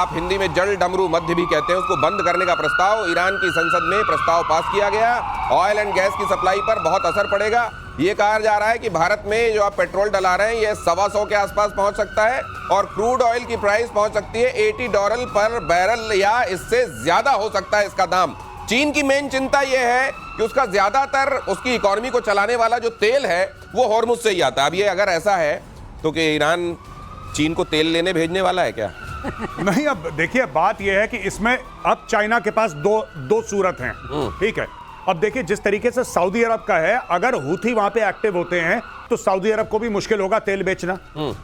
आप हिंदी में जल डमरू मध्य भी कहते हैं, उसको बंद करने का प्रस्ताव ईरान की संसद में प्रस्ताव पास किया गया। ऑयल एंड गैस की सप्लाई पर बहुत असर पड़ेगा। ये कहा जा रहा है कि भारत में जो आप पेट्रोल डला रहे हैं ये $125 के आसपास पहुंच सकता है और क्रूड ऑयल की प्राइस पहुंच सकती है $80 पर बैरल या इससे ज्यादा हो सकता है इसका दाम। चीन की मेन चिंता यह है कि उसका ज्यादातर उसकी इकोनॉमी को चलाने वाला जो तेल है वो होर्मुज से ही आता है। अब ये अगर ऐसा है तो कि ईरान चीन को तेल लेने भेजने वाला है क्या? नहीं, अब देखिए बात यह है कि इसमें अब चाइना के पास दो सूरत हैं, ठीक है। अब देखिए जिस तरीके से सऊदी अरब का है, अगर हूथी वहां पे एक्टिव होते हैं तो सऊदी अरब को भी मुश्किल होगा तेल बेचना,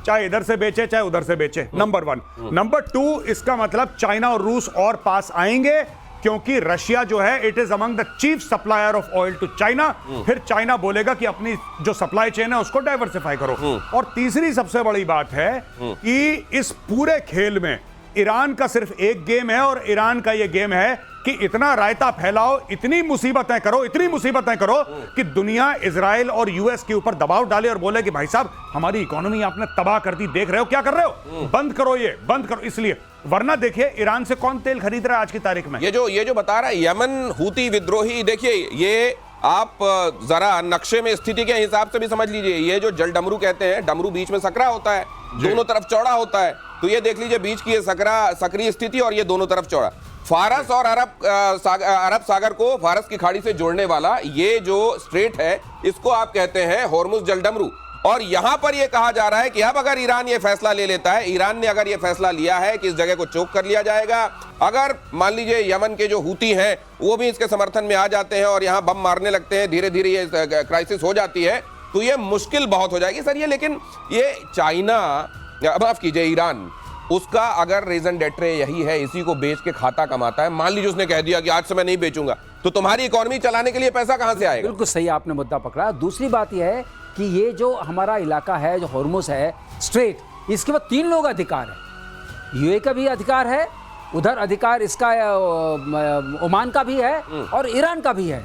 चाहे इधर से बेचे चाहे उधर से बेचे, नंबर 1। नंबर 2, इसका मतलब चाइना और रूस और पास आएंगे क्योंकि रशिया जो है it is among the chief supplier of oil to China. फिर चाइना बोलेगा कि अपनी जो सप्लाई चेन है उसको डाइवर्सिफाई करो। और तीसरी सबसे बड़ी बात है कि इस पूरे खेल में ईरान का सिर्फ एक गेम है और ईरान का यह गेम है कि इतना रायता फैलाओ, इतनी मुसीबतें करो कि दुनिया इजराइल और यूएस के ऊपर दबाव डाले और बोले कि भाई साहब हमारी इकोनॉमी आपने तबाह कर दी, देख रहे हो क्या कर रहे हो, बंद करो, ये बंद करो। इसलिए वरना देखिए ईरान से कौन तेल खरीद रहा है आज की तारीख में। ये जो बता रहा है यमन हूती विद्रोही, देखिए ये आप जरा नक्शे में स्थिति के हिसाब से भी समझ लीजिए। ये जो जल डमरू कहते हैं, डमरू बीच में सकरा होता है, दोनों तरफ चौड़ा होता है, तो ये देख लीजिए बीच की ये सक्रिय स्थिति और ये दोनों तरफ चौड़ा। फारस और अरब सागर को फारस की खाड़ी से जोड़ने वाला ये जो स्ट्रेट है इसको आप कहते हैं होर्मुज जल डमरू। और यहां पर यह कहा जा रहा है कि अब अगर ईरान ये फैसला ले लेता है, ईरान ने अगर ये फैसला लिया है कि इस जगह को चोक कर लिया जाएगा, अगर मान लीजिए यमन के जो हूती हैं वो भी इसके समर्थन में आ जाते हैं और यहां बम मारने लगते हैं, धीरे धीरे ये क्राइसिस हो जाती है, तो ये मुश्किल बहुत हो जाएगी सर ये। लेकिन ये चाइना, माफ कीजिए ईरान, उसका अगर रीजन डेट्रे यही है, इसी को बेच के खाता कमाता है, मान लीजिए उसने कह दिया कि आज से मैं नहीं बेचूंगा, तो तुम्हारी इकोनॉमी चलाने के लिए पैसा कहां से आएगा? बिल्कुल सही आपने मुद्दा पकड़ा। दूसरी बात यह है कि ये जो हमारा इलाका है, जो होर्मुज है स्ट्रेट, इसके बाद 3 लोग अधिकार है। यूए का भी अधिकार है, उधर अधिकार इसका ओमान का भी है और ईरान का भी है।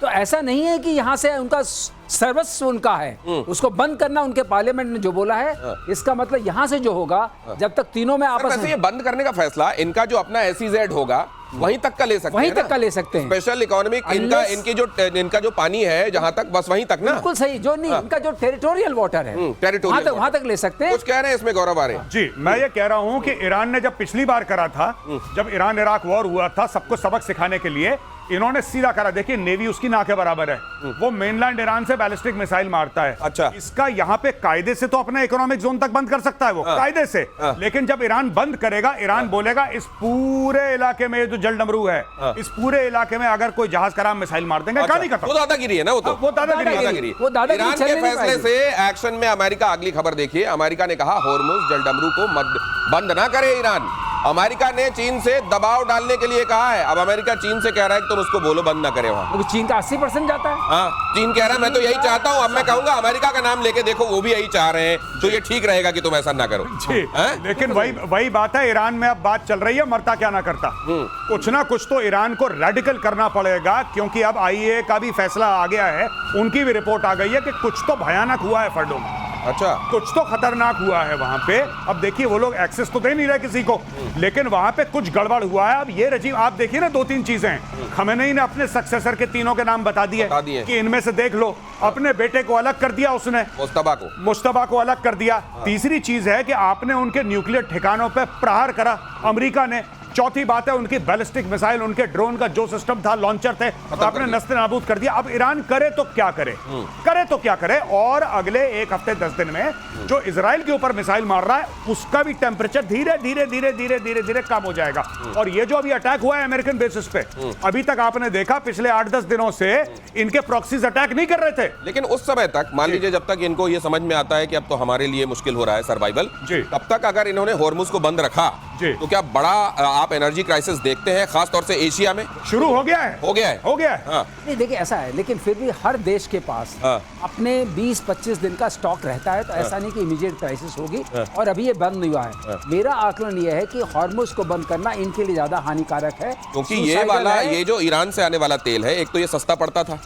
तो ऐसा नहीं है कि यहाँ से उनका सर्वस्व उनका है, उसको बंद करना उनके पार्लियामेंट ने जो बोला है, इसका मतलब यहाँ से जो होगा, जब तक तीनों में आपस में ये बंद करने का फैसला इनका जो अपना SEZ होगा वहीं तक का ले सकते हैं, वहीं तक का ले सकते हैं। स्पेशल इकोनॉमिक इनका जो पानी है जहां तक, बस वहीं तक ना। बिल्कुल सही, जो नहीं इनका जो टेरिटोरियल वाटर है वहां तक ले सकते हैं। कुछ कह रहे हैं इसमें गौरव आ रहे हैं जी। मैं ये कह रहा हूं कि ईरान ने जब पिछली बार करा था, जब ईरान इराक वॉर हुआ था, सबको सबक सिखाने के लिए इन्होंने सीधा करा। देखिए नेवी उसकी ना के बराबर है, वो मेनलैंड ईरान से बैलिस्टिक मिसाइल मारता है। अच्छा। इसका यहाँ पे कायदे से तो अपना इकोनॉमिक जोन तक बंद कर सकता है वो, कायदे से। लेकिन जब ईरान बंद करेगा, ईरान बोलेगा इस पूरे इलाके में जो जल डमरू है, इस पूरे इलाके में अगर कोई जहाज कराम मिसाइल मार देंगे, कहानी खत्म। वो दादागिरी है ना, वो दादागिरी। ईरान के फैसले से एक्शन में अमेरिका, अगली खबर देखिए, अमेरिका ने कहा होर्मुज जल डमरू को बंद ना करे ईरान। अमेरिका ने चीन से दबाव डालने के लिए कहा है। अब अमेरिका चीन से कह रहा है कि तुम उसको बोलो बंद ना करे वहां। चीन का 80% जाता है। हाँ, चीन कह रहा है मैं तो यही चाहता हूं। अब मैं कहूंगा अमेरिका का नाम लेके देखो, वो भी यही चाह रहे हैं, तो ये ठीक रहेगा कि तुम ऐसा ना करो जी। लेकिन वही बात है, ईरान में अब बात चल रही है, मरता क्या ना करता। कुछ ना कुछ तो ईरान को रेडिकल करना पड़ेगा, क्योंकि अब IAEA का भी फैसला आ गया है, उनकी भी रिपोर्ट आ गई है कि कुछ तो भयानक हुआ है फर्डो में। अच्छा, कुछ तो खतरनाक हुआ है वहां पे। अब देखिए वो लोग एक्सेस तो दे नहीं रहे किसी को, लेकिन वहां पे कुछ गड़बड़ हुआ है। अब ये रजीम आप देखिए ना, 2-3 चीजें खमेनेई ने अपने सक्सेसर के तीनों के नाम बता दिए कि इनमें से देख लो। अपने बेटे को अलग कर दिया उसने, मुश्तबा को अलग कर दिया। तीसरी चीज है कि आपने उनके न्यूक्लियर ठिकानों पे प्रहार करा अमेरिका ने। चौथी बात है उनकी बैलिस्टिक मिसाइल, उनके ड्रोन का जो सिस्टम था, लॉन्चर थे, तो आपने नस्ते नाबूद कर दिया। अब ईरान करे तो क्या करे, और अगले 1 हफ्ते 10 दिन में जो इजराइल के ऊपर मिसाइल मार रहा है उसका भी टेम्परेचर धीरे धीरे कम हो जाएगा। और ये जो अभी अटैक हुआ है अमेरिकन बेसिस पे, अभी तक आपने देखा पिछले 8-10 दिनों से इनके प्रॉक्सीज अटैक नहीं कर रहे थे। लेकिन उस समय तक मान लीजिए जब तक इनको ये समझ में आता है कि अब तो हमारे लिए मुश्किल हो रहा है सर्वाइवल, तब तक अगर इन्होंने होर्मुज को बंद रखा तो क्या बड़ा आप एनर्जी क्राइसिस देखते हैं, खासतौर से एशिया में? शुरू हो गया है। हाँ। नहीं देखिए ऐसा है, लेकिन फिर भी हर देश के पास अपने 20-25 दिन का स्टॉक रहता है, तो ऐसा नहीं कि इमीडिएट क्राइसिस होगी। और अभी ये बंद नहीं हुआ है। मेरा आकलन ये है कि हॉर्मुज को बंद करना इनके लिए ज्यादा हानिकारक है, क्योंकि ये जो ईरान से आने वाला तेल है, एक तो ये सस्ता पड़ता था,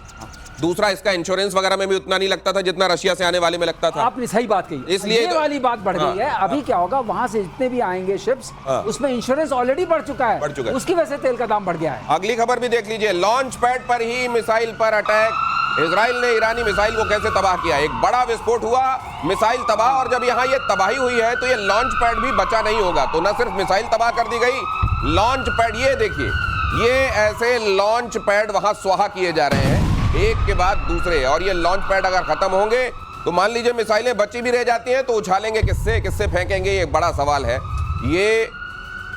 दूसरा इसका इंश्योरेंस वगैरह में भी उतना नहीं लगता था जितना रशिया से आने वाले में लगता था। आपने सही बात कही, इसलिए ये वाली बात बढ़ गई है। अभी क्या होगा, वहां से जितने भी आएंगे शिप्स, उसमें इंश्योरेंस ऑलरेडी बढ़ चुका है, उसकी वजह से तेल का दाम बढ़ गया है। अगली खबर भी देख लीजिए, लॉन्च पैड पर ही मिसाइल पर अटैक, इजराइल ने ईरानी मिसाइल को कैसे तबाह किया। एक बड़ा विस्फोट हुआ, मिसाइल तबाह, और जब यहाँ ये तबाही हुई है तो ये लॉन्च पैड भी बचा नहीं होगा। तो न सिर्फ मिसाइल तबाह कर दी गई, लॉन्च पैड, ये देखिए, ये ऐसे लॉन्च पैड वहां स्वाहा किए जा रहे हैं एक के बाद दूसरे। और ये लॉन्च पैड अगर खत्म होंगे तो मान लीजिए मिसाइलें बची भी रह जाती हैं तो उछालेंगे किससे फेंकेंगे, ये बड़ा सवाल है। ये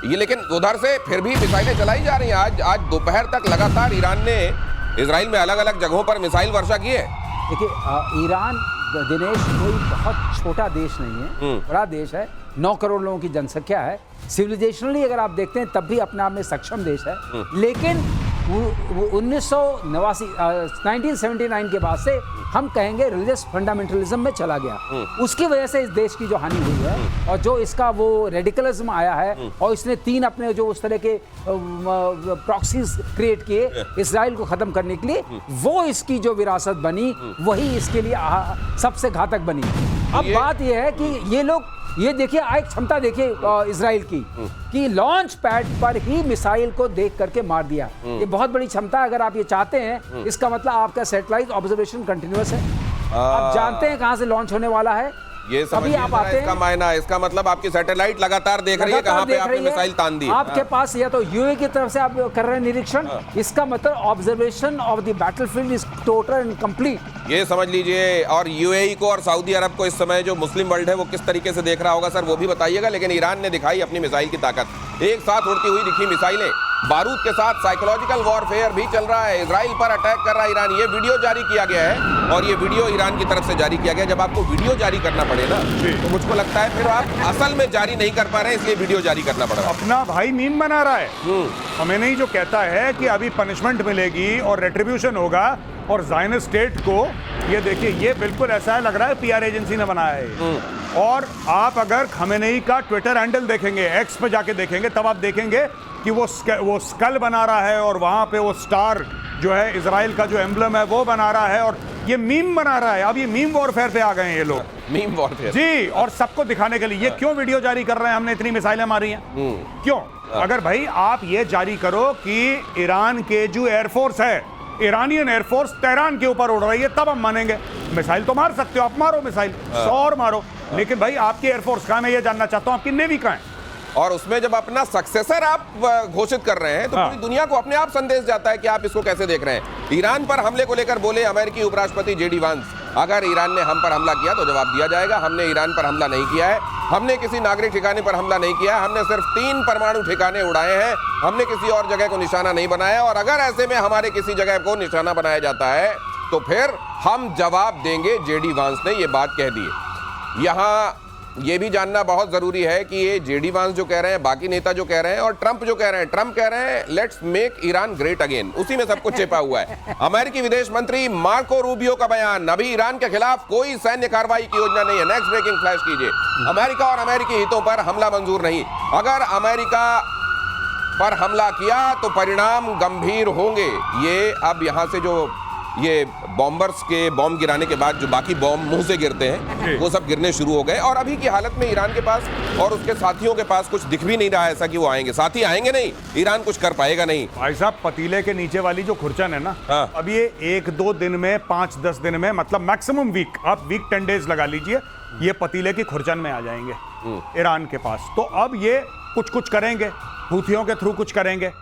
लेकिन उधर से फिर भी मिसाइलें चलाई जा रही हैं। आज दोपहर तक लगातार ईरान ने इजराइल में अलग अलग जगहों पर मिसाइल वर्षा की है। देखिए, ईरान दिनेश कोई बहुत छोटा देश नहीं है, बड़ा देश है, 9 करोड़ लोगों की जनसंख्या है। सिविलाइजेशनली अगर आप देखते हैं तब भी अपने आप में सक्षम देश है, लेकिन 1979 के बाद से हम कहेंगे रिलीजियस फंडामेंटलिज्म में चला गया। उसकी वजह से इस देश की जो हानि हुई है और जो इसका वो रेडिकलिज्म आया है, और इसने 3 अपने जो उस तरह के प्रॉक्सीज क्रिएट किए इजराइल को खत्म करने के लिए, वो इसकी जो विरासत बनी वही इसके लिए सबसे घातक बनी। अब बात यह है कि ये लोग, ये देखिए, एक क्षमता देखिए इजराइल की कि लॉन्च पैड पर ही मिसाइल को देख करके मार दिया। ये बहुत बड़ी क्षमता है। अगर आप ये चाहते हैं, इसका मतलब आपका सैटेलाइट ऑब्जर्वेशन कंटिन्यूअस है, आप जानते हैं कहां से लॉन्च होने वाला है। ये समझ आप आते इसका मायना, इसका मतलब आपकी सैटेलाइट लगातार देख रही है कहां पे आपने मिसाइल तान दी। आपके पास या तो यूए की तरफ से आप कर रहे हैं निरीक्षण, इसका मतलब observation of the battlefield is total and complete. ये समझ लीजिए। और यूएई को और सऊदी अरब को इस समय जो मुस्लिम वर्ल्ड है वो किस तरीके से देख रहा होगा सर, वो भी बताइएगा। लेकिन ईरान ने दिखाई अपनी मिसाइल की ताकत, एक साथ उड़ती हुई दिखी मिसाइलें, बारूद के साथ साइकोलॉजिकल वॉरफेयर भी चल रहा है। इजराइल पर अटैक कर रहा है ईरान, ये वीडियो जारी किया गया है, और ये वीडियो ईरान की तरफ से जारी किया गया। जब आपको वीडियो जारी करना पड़े ना, तो मुझको लगता है फिर आप असल में जारी नहीं कर पा रहे हैं, इसलिए वीडियो जारी करना पड़ रहा है। अपना भाई मीम बना रहा है। हमें नहीं जो कहता है कि अभी पनिशमेंट मिलेगी और रेट्रिब्यूशन होगा, और ज़ायनिस्ट स्टेट को, ये देखिए, ये बिल्कुल ऐसा लग रहा है पीआर एजेंसी ने बनाया है। और आप अगर खमेनेई का ट्विटर हैंडल देखेंगे, एक्स पे जाके देखेंगे, तब आप देखेंगे कि वो स्कल बना रहा है, और वहां पे वो स्टार जो है इजराइल का जो एम्ब्लम है वो बना रहा है, और ये मीम बना रहा है। अब ये मीम वॉरफेयर पे आ गए हैं ये लोग, मीम वॉरफेयर जी। और सबको दिखाने के लिए ये क्यों वीडियो जारी कर रहे हैं, हमने इतनी मिसाइलें मारी हैं, क्यों? अगर भाई आप ये जारी करो कि ईरान के जो एयरफोर्स है, ईरानियन एयरफोर्स तेहरान के ऊपर उड़ रही है, तब हम मानेंगे। मिसाइल तो मार सकते हो आप, मारो मिसाइल, 100 और मारो, लेकिन भाई आपकी एयरफोर्स कहां, मैं ये जानना चाहता हूं आपकी नेवी कहां है। और उसमें जब अपना सक्सेसर आप घोषित कर रहे हैं तो पूरी दुनिया को अपने आप संदेश जाता है कि आप इसको कैसे देख रहे हैं। ईरान पर हमले को लेकर बोले अमेरिकी उपराष्ट्रपति जेडी वांस, अगर ईरान ने हम पर हमला किया तो जवाब दिया जाएगा। हमने ईरान पर हमला नहीं किया है, हमने किसी नागरिक ठिकाने पर हमला नहीं किया है, हमने सिर्फ 3 परमाणु ठिकाने उड़ाए हैं, हमने किसी और जगह को निशाना नहीं बनाया। और अगर ऐसे में हमारे किसी जगह को निशाना बनाया जाता है तो फिर हम जवाब देंगे, जेडी वांस ने ये बात कह दी है। यहाँ ये भी जानना बहुत जरूरी है कि ये जेडी वांस जो कह रहे हैं, बाकी नेता जो कह रहे हैं, और ट्रंप जो कह रहे हैं, ट्रंप कह रहे हैं let's make Iran great again, उसी में सब कुछ छिपा हुआ है। अमेरिकी विदेश मंत्री मार्को रूबियो का बयान, अभी ईरान के खिलाफ कोई सैन्य कार्रवाई की योजना नहीं है। नेक्स्ट ब्रेकिंग फ्लैश कीजिए, अमेरिका और अमेरिकी हितों पर हमला मंजूर नहीं, अगर अमेरिका पर हमला किया तो परिणाम गंभीर होंगे। ये अब यहां से जो ये बॉम्बर्स के बॉम्ब गिराने के बाद जो बाकी बॉम्ब मुंह से गिरते हैं वो सब गिरने शुरू हो गए, और अभी की हालत में ईरान के पास और उसके साथियों के पास कुछ दिख भी नहीं रहा है ऐसा कि वो आएंगे। साथी आएंगे नहीं, ईरान कुछ कर पाएगा नहीं। भाई साहब, पतीले के नीचे वाली जो खुरचन है ना, अब ये 1-2 दिन में, 5-10 दिन में, मतलब मैक्सिमम वीक, आप वीक 10 डेज लगा लीजिए, ये पतीले की खुरचन में आ जाएंगे ईरान के पास। तो अब ये कुछ करेंगे, हूथियों के थ्रू कुछ करेंगे,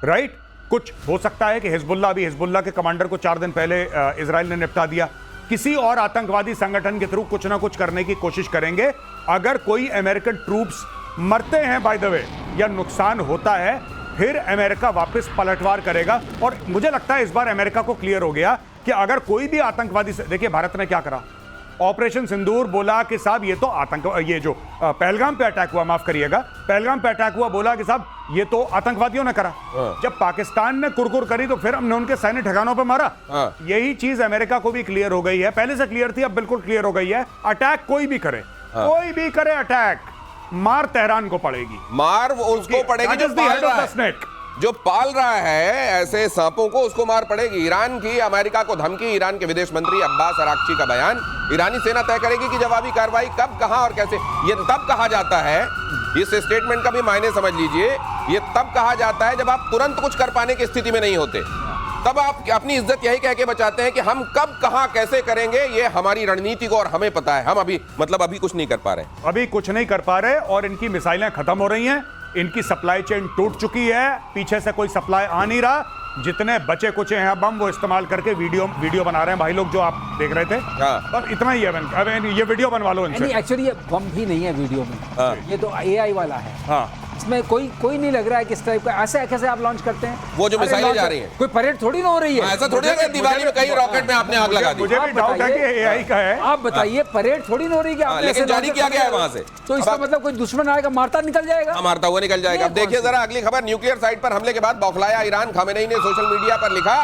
राइट? कुछ हो सकता है कि हिजबुल्लाह के कमांडर को 4 दिन पहले इजराइल ने निपटा दिया। किसी और आतंकवादी संगठन के थ्रू कुछ ना कुछ करने की कोशिश करेंगे। अगर कोई अमेरिकन ट्रूप्स मरते हैं बाय द वे, या नुकसान होता है, फिर अमेरिका वापस पलटवार करेगा। और मुझे लगता है इस बार अमेरिका को क्लियर हो गया कि अगर कोई भी आतंकवादी, देखिए भारत ने क्या करा, ऑपरेशन सिंदूर बोला कि साहब ये तो ये जो पहलगाम पे अटैक हुआ, माफ करिएगा, पहलगाम पे अटैक हुआ, बोला कि साहब ये तो आतंकवादियों ने करा। जब पाकिस्तान ने कुरकुर करी तो फिर हमने उनके सैन्य ठिकानों पे मारा। यही चीज अमेरिका को भी क्लियर हो गई है, पहले से क्लियर थी, अब बिल्कुल क्लियर हो गई है। अटैक कोई भी करे, कोई भी करे अटैक, मार तेहरान को पड़ेगी, मार उसको पड़ेगी जो पाल रहा है। जो पाल रहा है ऐसे सांपों को उसको मार पड़ेगी। ईरान की अमेरिका को धमकी, ईरान के विदेश मंत्री अब्बास अराक्ची का बयान, ईरानी सेना तय करेगी कि जवाबी कार्रवाई कब, कहां और कैसे। ये तब कहा जाता है, इस स्टेटमेंट का भी मायने समझ लीजिए, ये तब कहा जाता है जब आप तुरंत कुछ कर पाने की स्थिति में नहीं होते। तब आप अपनी इज्जत यही कह के बचाते हैं कि हम कब कहां कैसे करेंगे, ये हमारी रणनीति को और हमें पता है। हम अभी कुछ नहीं कर पा रहे, अभी कुछ नहीं कर पा रहे, और इनकी मिसाइलें खत्म हो रही हैं, इनकी सप्लाई चेन टूट चुकी है, पीछे से कोई सप्लाई आ नहीं रहा। जितने बचे कुचे हैं बम वो इस्तेमाल करके वीडियो बना रहे हैं भाई लोग, जो आप देख रहे थे। बस इतना ही है। अब ये वीडियो बनवा लो इनसे। एक्चुअली ये बम भी नहीं है वीडियो में, ये तो AI वाला है। हाँ, इसमें कोई नहीं लग रहा है किस टाइप का। ऐसे कैसे आप लॉन्च करते हैं? वो जो मिसाइलें जा रही हैं, कोई परेड थोड़ी ना हो रही है। ऐसा थोड़ी है कि दिवाली में कई रॉकेट में आपने आग लगा दी। मुझे भी डाउट है कि AI का है। आप बताइए, परेड थोड़ी ना हो रही है, आपने लेकिन जारी किया गया है वहां से। तो इसका मतलब कोई दुश्मन आएगा, मारता निकल जाएगा, मारता हुआ निकल जाएगा। अब देखिए जरा अगली खबर, न्यूक्लियर साइट पर हमले के बाद बौखलाया ईरान। खामेनेई ने सोशल मीडिया पर लिखा,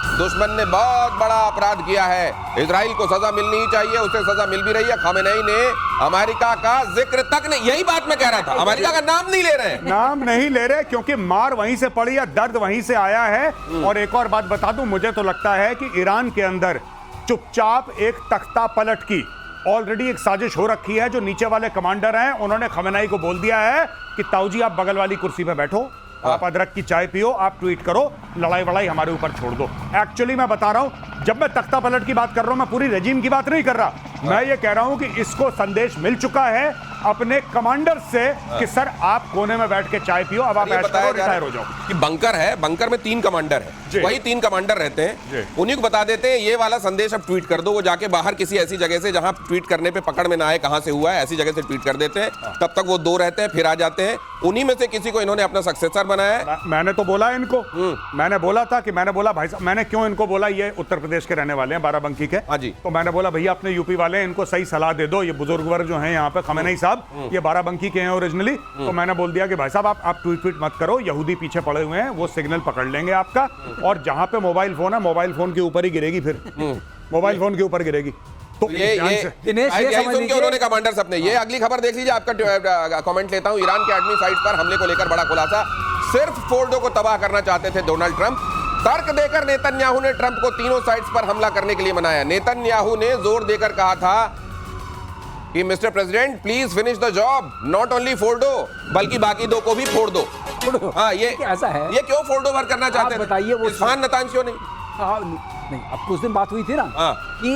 दुश्मन ने बहुत बड़ा अपराध किया है, इजराइल को सजा मिलनी ही चाहिए, उसे सजा मिल भी रही है। खामेनेई ने अमेरिका का जिक्र तक नहीं, यही बात मैं कह रहा था, अमेरिका का नाम नहीं ले रहे हैं, नाम नहीं ले रहे, क्योंकि मार वहीं से पड़ी है, दर्द वहीं से आया है। और एक और बात बता दूं, मुझे तो लगता है कि ईरान के अंदर चुपचाप एक तख्ता पलट की ऑलरेडी एक साजिश हो रखी है। जो नीचे वाले कमांडर हैं उन्होंने खामेनेई को बोल दिया है कि ताऊजी आप बगल वाली कुर्सी पे बैठो, आप अदरक की चाय पियो, आप ट्वीट करो, लड़ाई वड़ाई हमारे ऊपर छोड़ दो। एक्चुअली मैं बता रहा हूं, जब मैं तख्ता पलट की बात कर रहा हूं, मैं पूरी रेजिम की बात नहीं कर रहा। मैं ये कह रहा हूं कि इसको संदेश मिल चुका है अपने कमांडर से कि सर आप कोने में बैठ के चाय पियो, अब आप ऐश करो, रिटायर हो जाओ। कि बंकर है, बंकर में 3 कमांडर है, वही 3 कमांडर रहते हैं, उन्हीं को बता देते हैं ये वाला संदेश अब ट्वीट कर दो। वो जाके बाहर किसी ऐसी जगह से जहां ट्वीट करने पे पकड़ में ना आए कहां से हुआ है, ऐसी जगह से ट्वीट कर देते हैं। तब तक वो 2 रहते हैं, फिर आ जाते हैं। उन्हीं में से किसी को इन्होंने अपना सक्सेसर बनाया है। मैंने तो बोला इनको, मैंने बोला भाई साहब, मैंने क्यों इनको बोला, ये उत्तर प्रदेश के रहने वाले हैं, बाराबंकी के। हाँ जी। तो मैंने बोला भैया अपने यूपी वाले इनको सही सलाह दे दो, ये बुजुर्गवर जो हैं यहाँ पे खामेनेई साहब, ये बाराबंकी के हैं ओरिजिनली। तो मैंने बोल दिया कि भाई साहब आप ट्वीट मत करो, यहूदी पीछे पड़े हुए हैं, वो सिग्नल पकड़ लेंगे आपका, और जहां पे मोबाइल फोन है, मोबाइल फोन के ऊपर ही गिरेगी, फिर मोबाइल फोन के ऊपर गिरेगी। तो ये उन्होंने कमांडर्स अपने। ये अगली खबर देख लीजिए, आपका कमेंट लेता हूं। ईरान के एटमी साइट्स पर हमले को लेकर बड़ा खुलासा, सिर्फ फोर्डो को तबाह करना चाहते थे डोनाल्ड ट्रंप। तर्क देकर नेतन्याहू ने ट्रंप को तीनों साइट्स पर हमला करने के लिए मनाया। नेतन्याहू ने जोर देकर कहा था कि mister president please finish the job, not only Fordow बल्कि बाकी 2 को भी फोड़ दो। हाँ, ये ऐसा है, ये क्यों फोर्डो भर करना चाहते हैं? बताइए, वो इस्फहान नतांज क्यों नहीं? नहीं, अब कुछ दिन बात हुई थी ना कि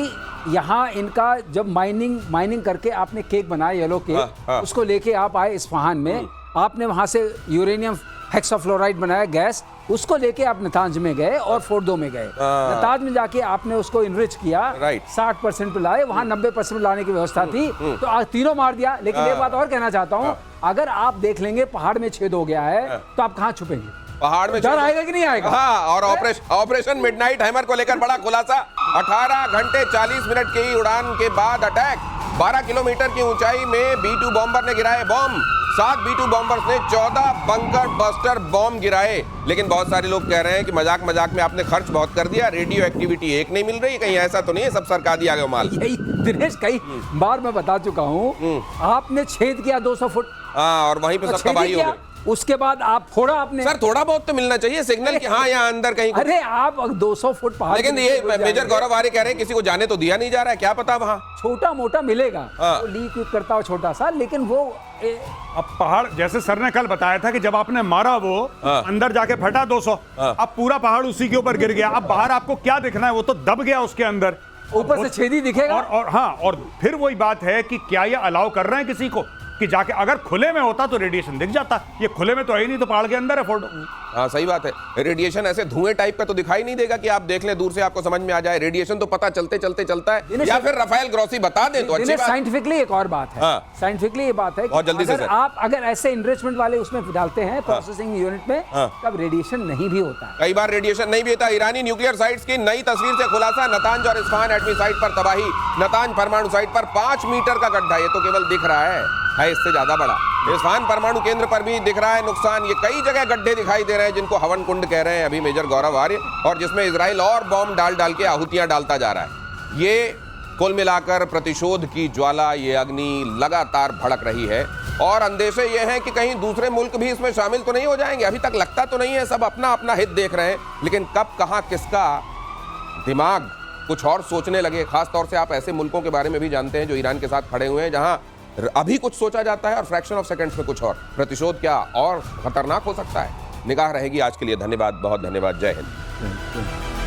यहाँ इनका जब माइनिंग करके आपने केक बनाया, येलो केक, उसको लेके आप आए इस्फहान में, आपने वहां से यूरेनियम हेक्साफ्लोराइड बनाया गैस, उसको लेके आप नतांज में गए और फोर्डो में गए। नतांज में जाके आपने उसको इनरिच किया, 60% पे लाए, वहां 90% लाने की व्यवस्था थी, तो तीनों मार दिया। लेकिन एक बात और कहना चाहता हूं, अगर आप देख लेंगे पहाड़ में छेद हो गया है, तो आप कहां छुपेंगे? पहाड़ में डर आएगा कि नहीं आएगा? हाँ, और ऑपरेशन मिडनाइट हैमर को लेकर बड़ा खुलासा। 18 घंटे 40 मिनट की उड़ान के बाद अटैक। 12 किलोमीटर की ऊंचाई में B-2 बॉम्बर ने गिराए बॉम्ब। 7 B-2 बॉम्बर्स ने 14 बंकर बस्टर बॉम्ब गिराए। लेकिन बहुत सारे लोग कह रहे हैं कि मजाक में आपने खर्च बहुत कर दिया, रेडियो एक्टिविटी एक नहीं मिल रही। कहीं ऐसा तो नहीं है सब सरकार दिया गया माल? यही दिनेश, कई बार मैं बता चुका हूँ, आपने छेद किया 200 फुट, हाँ, और वहीं पे सब तबाही हो गई। उसके बाद आप फोड़ा आपने। सर थोड़ा बहुत तो मिलना चाहिए सिग्नल कि हाँ यहाँ अंदर कहीं। अरे आप 200 फुट पहाड़, लेकिन ये मेजर गौरव आर्य कह रहे हैं किसी को जाने तो दिया नहीं जा रहा है, क्या पता वहाँ छोटा मोटा मिलेगा, वो लीक करता हो छोटा सा, लेकिन वो अब पहाड़, जैसे सर ने कल बताया था कि जब आपने मारा वो अंदर जाके फटा 200, अब पूरा पहाड़ उसी के ऊपर गिर गया। अब बाहर आपको क्या दिखना है, वो तो दब गया उसके अंदर, ऊपर से छेदी दिखेगा। और हाँ, और फिर वही बात है कि क्या ये अलाउ कर रहे हैं किसी को कि जाके, अगर खुले में होता तो रेडिएशन दिख जाता, ये खुले में तो है ही नहीं, तो पहाड़ के अंदर है फोटो। हाँ, सही बात है। रेडिएशन ऐसे धुएं टाइप का तो दिखाई नहीं देगा कि आप देख लें दूर से आपको समझ में आ जाए। रेडिएशन तो पता चलते चलता है, या फिर राफेल ग्रॉसी बता दें तो अच्छी बात। साइंटिफिकली एक और बात है, साइंटिफिकली ये बात है बहुत जल्दी से आप अगर ऐसे इनरिचमेंट वाले उसमें डालते हैं प्रोसेसिंग यूनिट में, तब रेडिएशन नहीं भी होता। कई बार रेडिएशन नहीं भी होता। ईरानी न्यूक्लियर साइट्स की नई तस्वीर से खुलासा, नतांज और इस्फहान एटमी साइट पर तबाही। नतांज परमाणु साइट पर 5 मीटर का गड्ढा, ये तो केवल दिख रहा है इससे ज्यादा बड़ा। इस्फहान परमाणु केंद्र पर भी दिख रहा है नुकसान। ये कई जगह गड्ढे दिखाई दे रहे हैं जिनको हवन कुंड कह रहे हैं अभी मेजर गौरव आर्य, और जिसमें इजराइल और बॉम्ब डाल के आहुतियां डालता जा रहा है। ये कुल मिलाकर प्रतिशोध की ज्वाला, ये अग्नि लगातार भड़क रही है और अंदेशे ये हैं कि कहीं दूसरे मुल्क भी इसमें शामिल तो नहीं हो जाएंगे। अभी तक लगता तो नहीं है, सब अपना अपना हित देख रहे हैं, लेकिन कब कहां किसका दिमाग कुछ और सोचने लगे। खास तौर से आप ऐसे मुल्कों के बारे में भी जानते हैं जो ईरान के साथ खड़े हुए हैं, जहां अभी कुछ सोचा जाता है और फ्रैक्शन ऑफ सेकंड्स में कुछ और। प्रतिशोध क्या और खतरनाक हो सकता है। निगाह रहेगी। आज के लिए धन्यवाद, बहुत धन्यवाद। जय हिंद।